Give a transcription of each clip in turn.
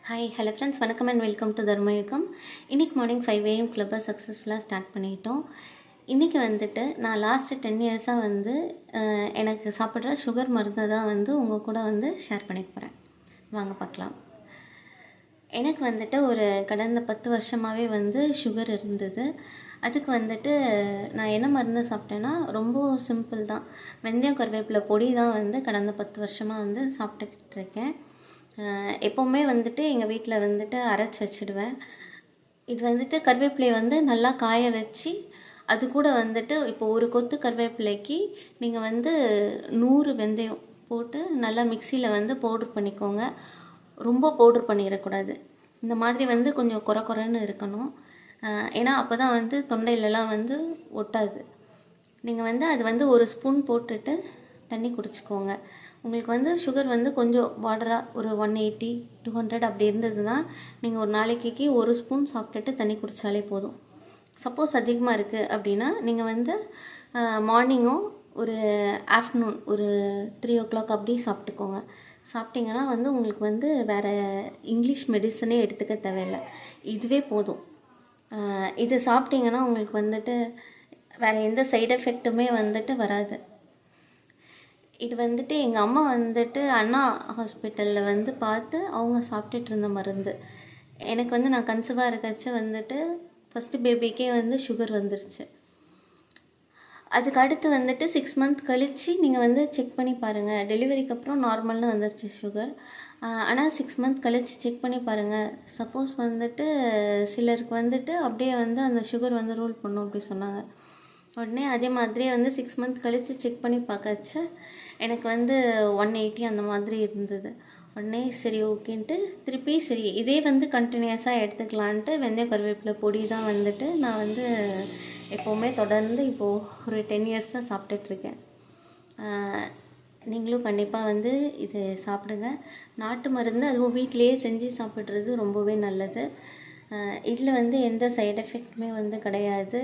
Hi hello friends, வணக்கம் and welcome to தர்மயுகம். இன்றைக்கி morning 5 AM கிளப்பை சக்ஸஸ்ஃபுல்லாக ஸ்டார்ட் பண்ணிட்டோம். இன்றைக்கி வந்துட்டு நான் லாஸ்ட்டு 10 இயர்ஸாக வந்து எனக்கு சாப்பிட்ற சுகர் மருந்தை தான் வந்து உங்கள் கூட வந்து ஷேர் பண்ணிக்க போகிறேன். வாங்க பார்க்கலாம். எனக்கு வந்துட்டு ஒரு கடந்த 10 வருஷமாகவே வந்து சுகர் இருந்தது. அதுக்கு வந்துட்டு நான் என்ன மருந்து சாப்பிட்டேன்னா ரொம்ப சிம்பிள் தான். வெந்தயம் கருவேப்பிலை பொடி தான் வந்து கடந்த 10 வருஷமாக வந்து சாப்பிட்டுக்கிட்டு இருக்கேன். எப்போவுமே வந்துட்டு எங்கள் வீட்டில் வந்துட்டு அரைச்சி வச்சுடுவேன். இது வந்துட்டு கருவேப்பிலையை வந்து நல்லா காய வச்சு அது கூட வந்துட்டு இப்போ ஒரு கொத்து கருவேப்பிலைக்கு நீங்கள் வந்து 100 வெந்தயம் போட்டு நல்லா மிக்சியில் வந்து பவுட்ரு பண்ணிக்கோங்க. ரொம்ப பவுட்ரு பண்ணிடக்கூடாது. இந்த மாதிரி வந்து கொஞ்சம் குறைன்னு இருக்கணும். ஏன்னா அப்போ தான் வந்து தொண்டையிலலாம் வந்து ஒட்டாது. நீங்கள் வந்து அது வந்து ஒரு ஸ்பூன் போட்டுட்டு தண்ணி குடிச்சிக்கோங்க. உங்களுக்கு வந்து சுகர் வந்து கொஞ்சம் பார்டராக ஒரு 180 200 அப்படி இருந்ததுன்னா நீங்கள் ஒரு நாளைக்கு ஒரு ஸ்பூன் சாப்பிட்டுட்டு தண்ணி குடித்தாலே போதும். சப்போஸ் அதிகமாக இருக்குது அப்படின்னா நீங்கள் வந்து மார்னிங்கும் ஒரு ஆஃப்டர்நூன் ஒரு 3 o'clock அப்படி சாப்பிட்டுக்கோங்க. சாப்பிட்டிங்கன்னா வந்து உங்களுக்கு வந்து வேறு இங்கிலீஷ் மெடிசனே எடுத்துக்க தேவையில்லை, இதுவே போதும். இது சாப்பிட்டிங்கன்னா உங்களுக்கு வந்துட்டு வேறு எந்த சைடு எஃபெக்ட்டுமே வந்துட்டு வராது. இது வந்துட்டு எங்கள் அம்மா வந்துட்டு அண்ணா ஹாஸ்பிட்டலில் வந்து பார்த்து அவங்க சாப்பிட்டுட்டு இருந்த மருந்து. எனக்கு வந்து நான் கன்சீவாக இருக்கச்சு வந்துட்டு ஃபஸ்ட்டு பேபிக்கே வந்து சுகர் வந்துருச்சு. அதுக்கு அடுத்து வந்துட்டு 6 month கழித்து நீங்கள் வந்து செக் பண்ணி பாருங்கள். டெலிவரிக்கு அப்புறம் நார்மல்னு வந்துருச்சு சுகர். ஆனால் 6 month கழித்து செக் பண்ணி பாருங்கள். சப்போஸ் வந்துட்டு சிலருக்கு வந்துட்டு அப்படியே வந்து அந்த சுகர் வந்து ரூல் பண்ணும் அப்படி சொன்னாங்க. உடனே அதே மாதிரியே வந்து 6 month கழித்து செக் பண்ணி பார்க்கச்சு எனக்கு வந்து 180 அந்த மாதிரி இருந்தது. உடனே சரி ஓகேன்ட்டு திருப்பி சரி இதே வந்து கண்டினியூஸாக எடுத்துக்கலான்ட்டு வெந்தய கருவேப்பிலை பொடி தான் வந்துட்டு நான் வந்து எப்போவுமே தொடர்ந்து இப்போது ஒரு 10 இயர்ஸாக சாப்பிட்டுட்ருக்கேன். நீங்களும் கண்டிப்பாக வந்து இது சாப்பிடுங்க. நாட்டு மருந்து அதுவும் வீட்டிலையே செஞ்சு சாப்பிட்றது ரொம்பவே நல்லது. இதில் வந்து எந்த சைடு எஃபெக்ட்டுமே வந்து கிடையாது.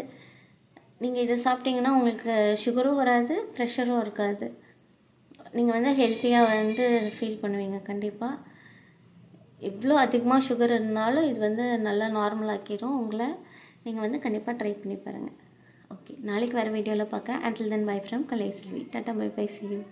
நீங்கள் இதை சாப்பிட்டிங்கன்னா உங்களுக்கு சுகரும் வராது, ப்ரெஷரும் இருக்காது. நீங்கள் வந்து ஹெல்த்தியாக வந்து ஃபீல் பண்ணுவீங்க கண்டிப்பாக. எவ்வளோ அதிகமாக சுகர் இருந்தாலும் இது வந்து நல்லா நார்மல் ஆக்கிடும் உங்களை. நீங்கள் வந்து கண்டிப்பாக ட்ரை பண்ணி பாருங்கள். ஓகே, நாளைக்கு வேறு வீடியோவில் பார்க்குறேன். until then bye from Kalaiselvi. Tata bye bye, see you.